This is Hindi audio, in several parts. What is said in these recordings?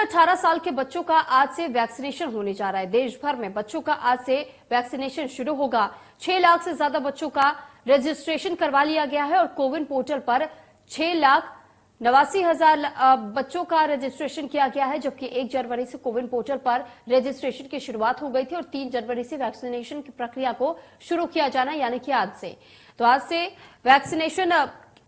18 साल के बच्चों का आज से वैक्सीनेशन होने जा रहा है। देश भर में बच्चों का आज से वैक्सीनेशन शुरू होगा। 6 लाख से ज्यादा बच्चों का रजिस्ट्रेशन करवा लिया गया है और कोविन पोर्टल पर 6,89,000 बच्चों का रजिस्ट्रेशन किया गया है, जबकि 1 जनवरी से कोविन पोर्टल पर रजिस्ट्रेशन की शुरुआत हो गई थी और 3 जनवरी से वैक्सीनेशन की प्रक्रिया को शुरू किया जाना, यानी कि आज से। तो आज से वैक्सीनेशन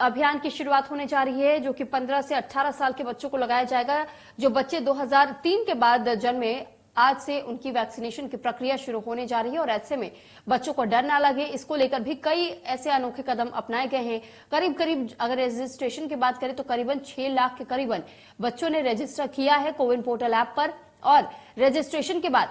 अभियान की शुरुआत होने जा रही है, जो कि 15 से 18 साल के बच्चों को लगाया जाएगा। जो बच्चे 2003 के बाद जन्मे, आज से उनकी वैक्सीनेशन की प्रक्रिया शुरू होने जा रही है और ऐसे में बच्चों को डर ना लगे, इसको लेकर भी कई ऐसे अनोखे कदम अपनाए गए हैं। करीब अगर रजिस्ट्रेशन की बात करें तो करीबन 6 लाख के करीबन बच्चों ने रजिस्टर किया है कोविन पोर्टल ऐप पर। और रजिस्ट्रेशन के बाद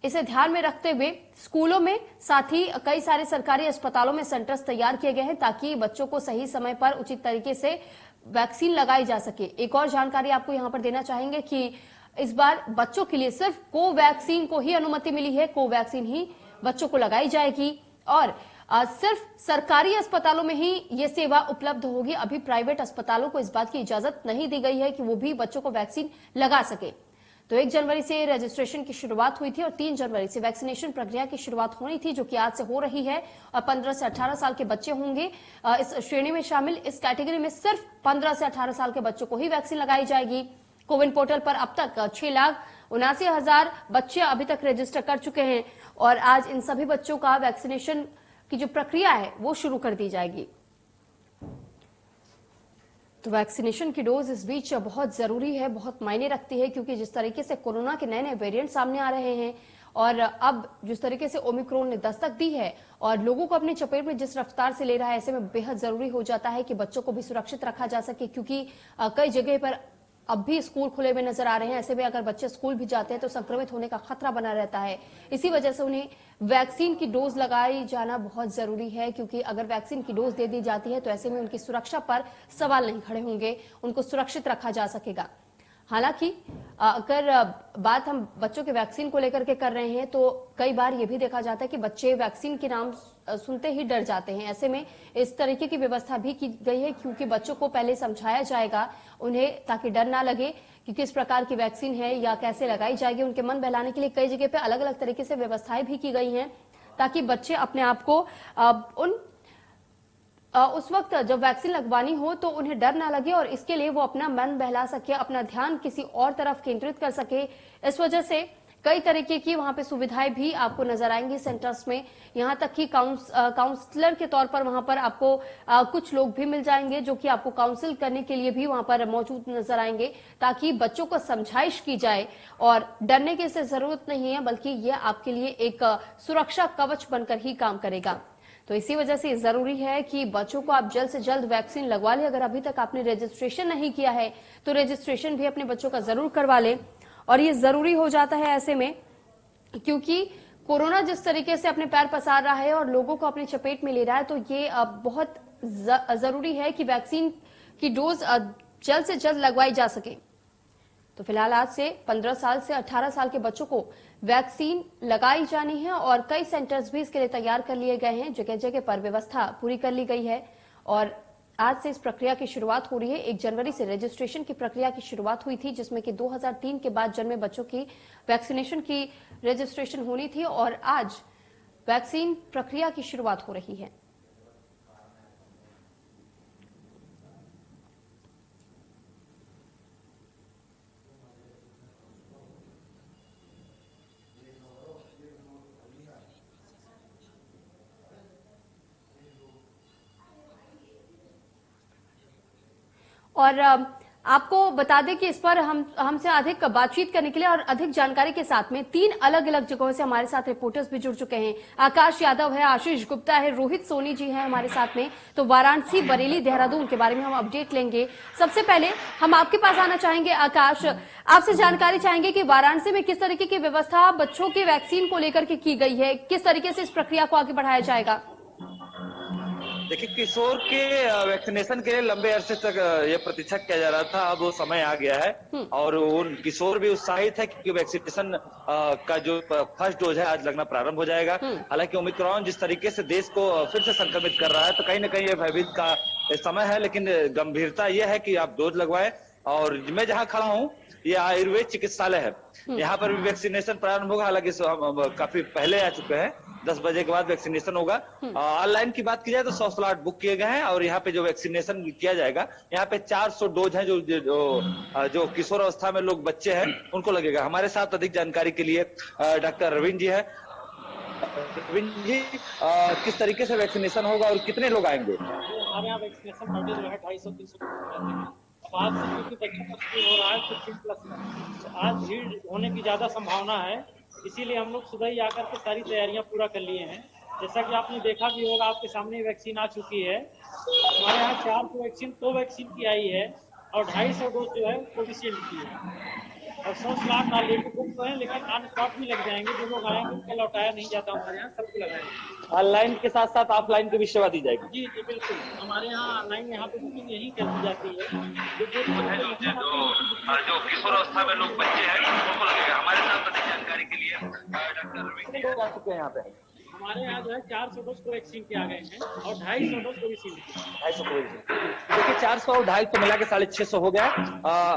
इसे ध्यान में रखते हुए स्कूलों में, साथ ही कई सारे सरकारी अस्पतालों में सेंटर्स तैयार किए गए हैं ताकि बच्चों को सही समय पर उचित तरीके से वैक्सीन लगाई जा सके। एक और जानकारी आपको यहां पर देना चाहेंगे कि इस बार बच्चों के लिए सिर्फ कोवैक्सीन को ही अनुमति मिली है। कोवैक्सीन ही बच्चों को लगाई जाएगी और सिर्फ सरकारी अस्पतालों में ही ये सेवा उपलब्ध होगी। अभी प्राइवेट अस्पतालों को इस बात की इजाजत नहीं दी गई है कि वो भी बच्चों को वैक्सीन लगा सके। तो 1 जनवरी से रजिस्ट्रेशन की शुरुआत हुई थी और 3 जनवरी से वैक्सीनेशन प्रक्रिया की शुरुआत होनी थी, जो कि आज से हो रही है। और 15 से 18 साल के बच्चे होंगे इस श्रेणी में शामिल। इस कैटेगरी में सिर्फ 15 से 18 साल के बच्चों को ही वैक्सीन लगाई जाएगी। कोविन पोर्टल पर अब तक 6,79,000 बच्चे अभी तक रजिस्टर कर चुके हैं और आज इन सभी बच्चों का वैक्सीनेशन की जो प्रक्रिया है वो शुरू कर दी जाएगी। तो वैक्सीनेशन की डोज इस बीच बहुत जरूरी है, बहुत मायने रखती है, क्योंकि जिस तरीके से कोरोना के नए नए वेरिएंट सामने आ रहे हैं और अब जिस तरीके से ओमिक्रॉन ने दस्तक दी है और लोगों को अपनी चपेट में जिस रफ्तार से ले रहा है, ऐसे में बेहद जरूरी हो जाता है कि बच्चों को भी सुरक्षित रखा जा सके, क्योंकि कई जगह पर अब भी स्कूल खुले हुए नजर आ रहे हैं। ऐसे में अगर बच्चे स्कूल भी जाते हैं तो संक्रमित होने का खतरा बना रहता है। इसी वजह से उन्हें वैक्सीन की डोज लगाई जाना बहुत जरूरी है, क्योंकि अगर वैक्सीन की डोज दे दी जाती है तो ऐसे में उनकी सुरक्षा पर सवाल नहीं खड़े होंगे, उनको सुरक्षित रखा जा सकेगा। हालांकि अगर बात हम बच्चों के वैक्सीन को लेकर के कर रहे हैं तो कई बार ये भी देखा जाता है कि बच्चे वैक्सीन के नाम सुनते ही डर जाते हैं। ऐसे में इस तरीके की व्यवस्था भी की गई है, क्योंकि बच्चों को पहले समझाया जाएगा उन्हें, ताकि डर ना लगे कि किस प्रकार की वैक्सीन है या कैसे लगाई जाएगी। उनके मन बहलाने के लिए कई जगह पे अलग अलग तरीके से व्यवस्थाएं भी की गई हैं, ताकि बच्चे अपने आप को उस वक्त जब वैक्सीन लगवानी हो तो उन्हें डर ना लगे और इसके लिए वो अपना मन बहला सके, अपना ध्यान किसी और तरफ केंद्रित कर सके। इस वजह से कई तरीके की वहां पे सुविधाएं भी आपको नजर आएंगी सेंटर्स में। यहां तक कि काउंसलर के तौर पर वहां पर आपको कुछ लोग भी मिल जाएंगे जो कि आपको काउंसिल करने के लिए भी वहां पर मौजूद नजर आएंगे, ताकि बच्चों को समझाइश की जाए। और डरने की इससे जरूरत नहीं है, बल्कि यह आपके लिए एक सुरक्षा कवच बनकर ही काम करेगा। तो इसी वजह से जरूरी है कि बच्चों को आप जल्द से जल्द वैक्सीन लगवा लें। अगर अभी तक आपने रजिस्ट्रेशन नहीं किया है तो रजिस्ट्रेशन भी अपने बच्चों का जरूर करवा लें। और ये जरूरी हो जाता है ऐसे में, क्योंकि कोरोना जिस तरीके से अपने पैर पसार रहा है और लोगों को अपनी चपेट में ले रहा है, तो ये बहुत जरूरी है कि वैक्सीन की डोज जल्द से जल्द लगवाई जा सके। तो फिलहाल आज से 15 साल से 18 साल के बच्चों को वैक्सीन लगाई जानी है और कई सेंटर्स भी इसके लिए तैयार कर लिए गए हैं। जगह जगह पर व्यवस्था पूरी कर ली गई है और आज से इस प्रक्रिया की शुरुआत हो रही है। 1 जनवरी से रजिस्ट्रेशन की प्रक्रिया की शुरुआत हुई थी, जिसमें कि 2003 के बाद जन्मे बच्चों की वैक्सीनेशन की रजिस्ट्रेशन होनी थी और आज वैक्सीन प्रक्रिया की शुरुआत हो रही है। और आपको बता दें कि इस पर हमसे अधिक बातचीत करने के लिए और अधिक जानकारी के साथ में 3 अलग अलग जगहों से हमारे साथ रिपोर्टर्स भी जुड़ चुके हैं। आकाश यादव है, आशीष गुप्ता है, रोहित सोनी जी हैं हमारे साथ में। तो वाराणसी, बरेली, देहरादून के बारे में हम अपडेट लेंगे। सबसे पहले हम आपके पास आना चाहेंगे आकाश, आपसे जानकारी चाहेंगे कि वाराणसी में किस तरीके की व्यवस्था बच्चों के वैक्सीन को लेकर के की गई है, किस तरीके से इस प्रक्रिया को आगे बढ़ाया जाएगा। देखिए, किशोर के वैक्सीनेशन के लिए लंबे अरसे तक ये प्रतीक्षा किया जा रहा था। अब वो समय आ गया है और उन किशोर भी उत्साहित है क्योंकि वैक्सीनेशन का जो फर्स्ट डोज है आज लगना प्रारंभ हो जाएगा। हालांकि ओमिक्रॉन जिस तरीके से देश को फिर से संक्रमित कर रहा है, तो कहीं ना कहीं ये भयभीत का समय है, लेकिन गंभीरता यह है कि आप डोज लगवाएं। और मैं जहाँ खड़ा हूँ ये आयुर्वेद चिकित्सालय है। यहाँ पर भी वैक्सीनेशन प्रारंभ होगा, हालांकि हम काफी पहले आ चुके हैं, 10 बजे के बाद वैक्सीनेशन होगा। ऑनलाइन की बात की जाए तो 100 स्लॉट बुक किए गए हैं और यहाँ पे जो वैक्सीनेशन किया जाएगा, यहाँ पे 400 डोज है जो किशोर अवस्था में लोग बच्चे हैं उनको लगेगा। हमारे साथ अधिक जानकारी के लिए डॉक्टर रविंद्र जी है। रविंद्र जी, किस तरीके से वैक्सीनेशन होगा और कितने लोग आएंगे? हमारे यहाँ वैक्सीनेशन बर्थडे जो है 250-300 रहते हैं। अब आज से क्योंकि बच्चों का स्कूल हो रहा है 15+ का, तो आज भीड़ होने की ज्यादा संभावना है, इसीलिए हम लोग सुबह ही आकर के सारी तैयारियां पूरा कर लिए हैं। जैसा कि आपने देखा भी होगा, आपके सामने वैक्सीन आ चुकी है। हमारे यहाँ 400 वैक्सीन कोवैक्सीन की आई है और 250 डोज जो है कोविशील्ड की है। और 100 स्लॉट ऑलरेडी बुक तो है, लेकिन ऑन स्पॉट भी लग जाएंगे। जो लोग आएंगे उनका लौटाया नहीं जाता, हमारे यहाँ सबको लगाएंगे। ऑनलाइन के साथ साथ ऑफलाइन की भी सेवा दी जाएगी? जी जी बिल्कुल, हमारे यहाँ ऑनलाइन यहाँ पे बुकिंग यही कर दी जाती है। जो किशोर अवस्था में लोग बच्चे हैं उनको लगेगा। हमारे साथ अधिक जानकारी के लिए डॉक्टर रविंद्र आ चुके हैं यहाँ पे। हमारे यहाँ जो है 400 डोज कोवैक्सीन के आ गए हैं और 250 डोज कोविशील्ड के। 250 देखिए, 400 और 250 मिला के 650 हो गया।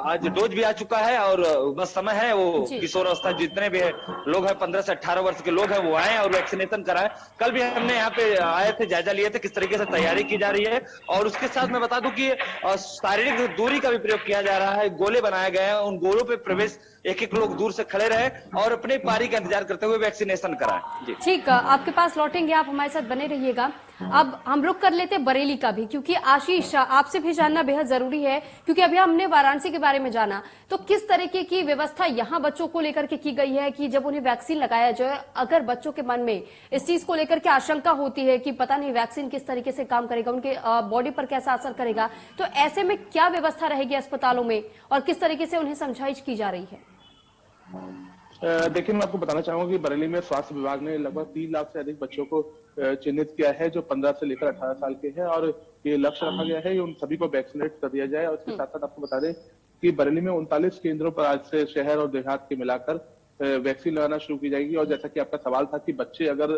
आज डोज भी आ चुका है और बस समय है वो किशोर अवस्था जितने भी है लोग हैं, 15 से 18 वर्ष के लोग हैं, वो आए और वैक्सीनेशन कराएं। कल भी हमने यहाँ पे आए थे, जायजा लिए थे किस तरीके से तैयारी की जा रही है। और उसके साथ मैं बता दूं कि शारीरिक दूरी का भी प्रयोग किया जा रहा है। गोले बनाए गए हैं, उन गोलों पे प्रवेश एक लोग दूर से खड़े रहे और अपने पारी का इंतजार करते हुए वैक्सीनेशन कराएं। ठीक, आपके पास लौटेंगे, आप हमारे साथ बने रहिएगा। अब हम रुक कर लेते बरेली का भी, क्योंकि आशीष आपसे भी जानना बेहद जरूरी है, क्योंकि अभी हमने वाराणसी के बारे में जाना, तो किस तरीके की व्यवस्था यहाँ बच्चों को लेकर के की गई है कि जब उन्हें वैक्सीन लगाया जाए, अगर बच्चों के मन में इस चीज को लेकर के आशंका होती है कि पता नहीं वैक्सीन किस तरीके से काम करेगा, उनके बॉडी पर कैसा असर करेगा, तो ऐसे में क्या व्यवस्था रहेगी अस्पतालों में और किस तरीके से उन्हें समझाइश की जा रही है? देखिए, मैं आपको बताना चाहूंगा कि बरेली में स्वास्थ्य विभाग ने लगभग 3 लाख से अधिक बच्चों को चिन्हित किया है, जो 15 से लेकर 18 साल के हैं, और ये लक्ष्य रखा गया है कि उन सभी को वैक्सीनेट कर दिया जाए। और इसके साथ साथ आपको बता दें कि बरेली में 39 केंद्रों पर आज से शहर और देहात के मिलाकर वैक्सीन लगाना शुरू की जाएगी। और जैसा कि आपका सवाल था कि बच्चे अगर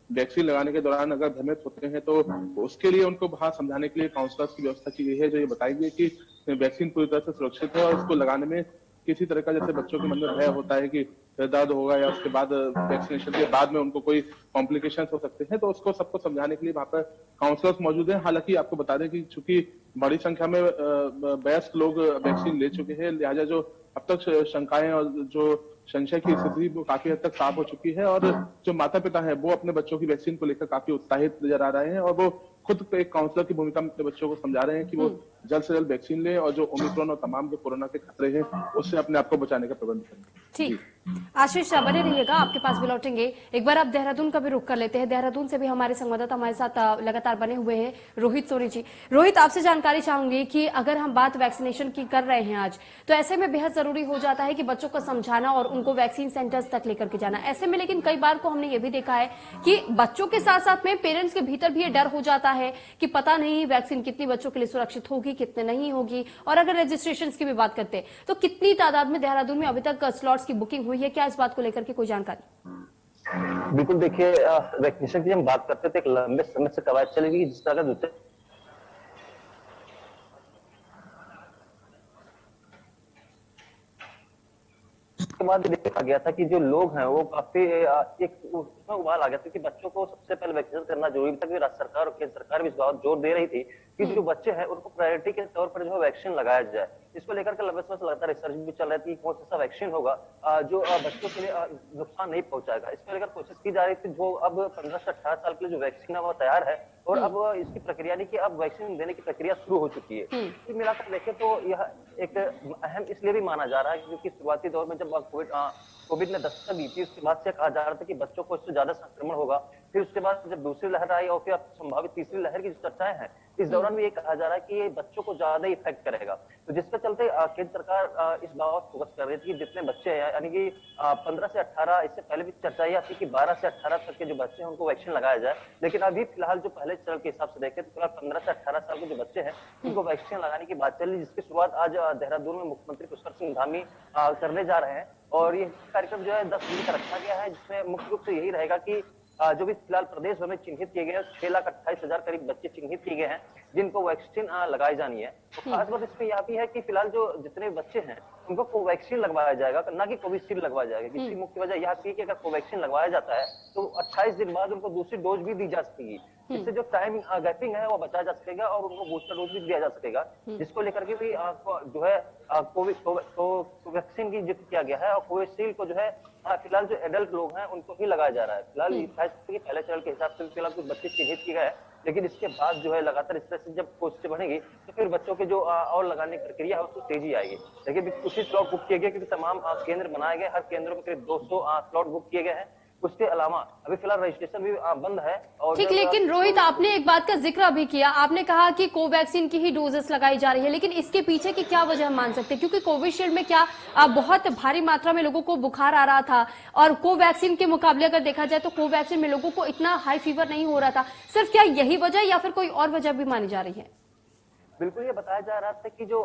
वैक्सीन लगाने के दौरान अगर भ्रमित होते हैं, तो उसके लिए उनको वहां समझाने के लिए काउंसलर्स की व्यवस्था की गई है, जो ये बताएंगे कि वैक्सीन पूरी तरह से सुरक्षित है और इसको लगाने में किसी तरह का, जैसे बच्चों के मन में भय होता है कि दर्द होगा या उसके बाद वैक्सीनेशन के बाद में उनको कोई कॉम्प्लिकेशंस हो सकते हैं, तो उसको सबको समझाने के लिए वहां पर काउंसलर्स मौजूद हैं। हालांकि आपको बता दें कि चूंकि बड़ी संख्या में वयस्क लोग वैक्सीन ले चुके हैं, लिहाजा जो अब तक शंकाएं और जो संशय की स्थिति वो काफी हद तक साफ हो चुकी है। और जो माता पिता है वो अपने बच्चों की वैक्सीन को लेकर काफी उत्साहित नजर आ रहे हैं और वो खुद एक काउंसलर की भूमिका में अपने बच्चों को समझा रहे हैं कि वो जल्द से जल्द वैक्सीन लें और जो ओमिक्रॉन और तमाम जो कोरोना के खतरे हैं उससे अपने आप को बचाने का प्रबंध करें। ठीक, आशीष बने रहिएगा, आपके पास भी लौटेंगे। एक बार आप देहरादून का भी रुख कर लेते हैं। देहरादून से भी हमारे संवाददाता हमारे साथ लगातार बने हुए हैं, रोहित सोनी जी। रोहित, आपसे जानकारी चाहूंगी कि अगर हम बात वैक्सीनेशन की कर रहे हैं आज, तो ऐसे में बेहद जरूरी हो जाता है कि बच्चों को समझाना और उनको वैक्सीन सेंटर्स तक लेकर के जाना। ऐसे में लेकिन कई बार को हमने ये भी देखा है कि बच्चों के साथ साथ में पेरेंट्स के भीतर भी ये डर हो जाता है कि पता नहीं वैक्सीन कितनी बच्चों के लिए सुरक्षित होगी, कितने नहीं होगी। और अगर रजिस्ट्रेशन की भी बात करते हैं तो कितनी तादाद में देहरादून में अभी तक स्लॉट्स की बुकिंग हुई है, क्या इस बात को लेकर के कोई जानकारी? बिल्कुल, देखिए, वैक्सीनेशन की हम बात करते थे, एक लंबे समय से कवायद चलेगी, जिस तरह दूसरे उसके बाद देखा गया था कि जो लोग हैं वो काफी एक उसमें उबाल आ गया था कि बच्चों को सबसे पहले वैक्सीनेशन करना जरूरी था, कि राज्य सरकार और केंद्र सरकार भी इस बात जोर दे रही थी कि जो बच्चे हैं उनको प्रायोरिटी के तौर पर जो है वैक्सीन लगाया जाए। इसको लेकर के लंबे समय से लगातार रिसर्च भी चल रही थी, कौन सा वैक्सीन होगा जो बच्चों के लिए नुकसान नहीं पहुंचाएगा। इसको लेकर कोशिश की जा रही थी। जो अब 15 से 18 साल के लिए जो वैक्सीन है वो तैयार है और अब इसकी प्रक्रिया नहीं कि अब वैक्सीन देने की प्रक्रिया शुरू हो चुकी है। कुल मिलाकर देखें तो यह एक अहम इसलिए भी माना जा रहा है क्योंकि शुरुआती दौर में जब कोविड ने दस्तक दी थी, उसके बाद से कहा जा रहा था कि बच्चों को इससे ज्यादा संक्रमण होगा। फिर उसके बाद जब दूसरी लहर आई और फिर संभावित तीसरी लहर की जो चर्चाएं हैं, इस दौरान भी ये कहा जा रहा है कि ये बच्चों को ज्यादा इफेक्ट करेगा। तो जिसके चलते केंद्र सरकार इस बात फोकस कर रही थी कि जितने बच्चे हैं, यानी कि 15 से 18, इससे पहले भी चर्चा ये आती कि 12 से 18 तक के जो बच्चे हैं उनको वैक्सीन लगाया जाए। लेकिन अभी फिलहाल जो पहले चरण के हिसाब से देखें तो फिलहाल 15 से 18 साल के जो बच्चे हैं उनको वैक्सीन लगाने की बात चल रही, जिसकी शुरुआत आज देहरादून में मुख्यमंत्री पुष्कर सिंह धामी करने जा रहे हैं। और ये कार्यक्रम जो है 10 जून का रखा गया है, जिसमें मुख्य रूप से यही रहेगा कि जो भी फिलहाल प्रदेश भर में चिन्हित किए गए हैं 6,28,000 करीब बच्चे चिन्हित किए गए हैं जिनको वैक्सीन लगाई जानी है। तो खास बात इसमें यह भी है कि फिलहाल जो जितने बच्चे हैं उनको कोवैक्सीन लगवाया जाएगा, ना कि कोविशील्ड लगवाया जाएगा। इसकी मुख्य वजह यह थी कि अगर कोवैक्सीन लगवाया जाता है तो 28 दिन बाद उनको दूसरी डोज भी दी जा सकेगी, इससे जो टाइम गैपिंग है वो बचाया जा सकेगा और उनको बूस्टर डोज भी दिया जा सकेगा, जिसको लेकर के भी जो है कोवैक्सीन की जिक्र किया गया है। और कोविशील्ड को जो है फिलहाल जो एडल्ट लोग हैं उनको ही लगाया जा रहा है। फिलहाल पहले चरण के हिसाब से फिलहाल कुछ बच्चे चिन्हित किए गए हैं, लेकिन इसके बाद जो है लगातार इस तरह से जब कोशिशें बढ़ेंगी तो फिर बच्चों के जो और लगाने की प्रक्रिया है उसको तेजी आएगी। लेकिन कुछ ही स्लॉट बुक किए गए क्योंकि तमाम केंद्र बनाए गए, हर केंद्रों में करीब 200 स्लॉट बुक किए गए हैं। उसके अलावा अभी फिलहाल रजिस्ट्रेशन भी बंद है। और ठीक, लेकिन रोहित आपने एक बात का जिक्र अभी किया, आपने कहा कि कोवैक्सीन की ही डोजेस लगाई जा रही है, लेकिन इसके पीछे की क्या वजह हम मान सकते हैं? क्योंकि कोविशील्ड में क्या बहुत भारी मात्रा में लोगों को बुखार आ रहा था और कोवैक्सीन के मुकाबले अगर देखा जाए तो कोवैक्सीन में लोगों को इतना हाई फीवर नहीं हो रहा था। सिर्फ क्या यही वजह या फिर कोई और वजह भी मानी जा रही है? बिल्कुल, ये बताया जा रहा था कि जो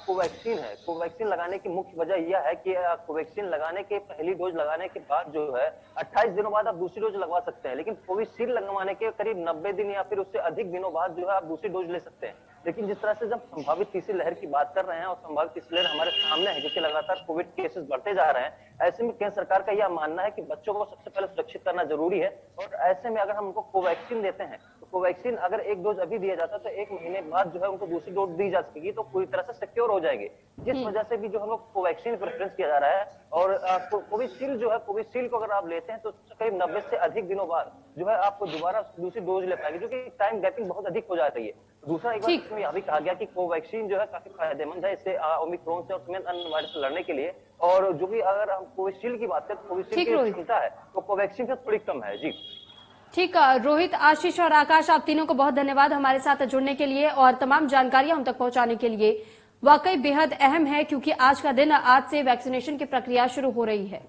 कोवैक्सीन है, कोवैक्सीन लगाने की मुख्य वजह यह है कि कोवैक्सीन लगाने के पहली डोज लगाने के बाद जो है 28 दिनों बाद आप दूसरी डोज लगवा सकते हैं, लेकिन कोविशील्ड लगवाने के करीब 90 दिन या फिर उससे अधिक दिनों बाद जो है आप दूसरी डोज ले सकते हैं। लेकिन जिस तरह से जब संभावित तीसरी लहर की बात कर रहे हैं और संभावित तीसरी लहर हमारे सामने है क्योंकि लगातार कोविड केसेस बढ़ते जा रहे हैं, ऐसे में केंद्र सरकार का यह मानना है कि बच्चों को सबसे पहले सुरक्षित करना जरूरी है। और ऐसे में अगर हम उनको कोवैक्सीन देते हैं तो कोवैक्सीन अगर एक डोज अभी दिया जाता है तो 1 महीने बाद जो है उनको दूसरी डोज दी जा सकेगी, तो पूरी तरह से सिक्योर हो जाएंगे। जिस वजह से भी जो हम लोग कोवैक्सीन प्रेफरेंस किया जा रहा है। और कोविशील्ड जो है, कोविशील्ड को अगर आप लेते हैं तो करीब 90 से अधिक दिनों बाद जो है आपको दोबारा दूसरी डोज ले पाएंगे, जो कि टाइम गैपिंग बहुत अधिक हो जा रही है। दूसरा एक बात इसमें यह भी कहा गया कि कोवैक्सीन जो है काफी फायदेमंद है इससे ओमिक्रॉन से और समेत अन्य वायरस से लड़ने के लिए। और जो भी अगर हम कोविशील्ड की बात करें तो कोविशील्ड की क्षमता है तो कोवैक्सीन से थोड़ी कम है। जी ठीक, रोहित, आशीष और आकाश, आप तीनों को बहुत धन्यवाद हमारे साथ जुड़ने के लिए और तमाम जानकारियां हम तक पहुंचाने के लिए। वाकई बेहद अहम है क्योंकि आज का दिन, आज से वैक्सीनेशन की प्रक्रिया शुरू हो रही है।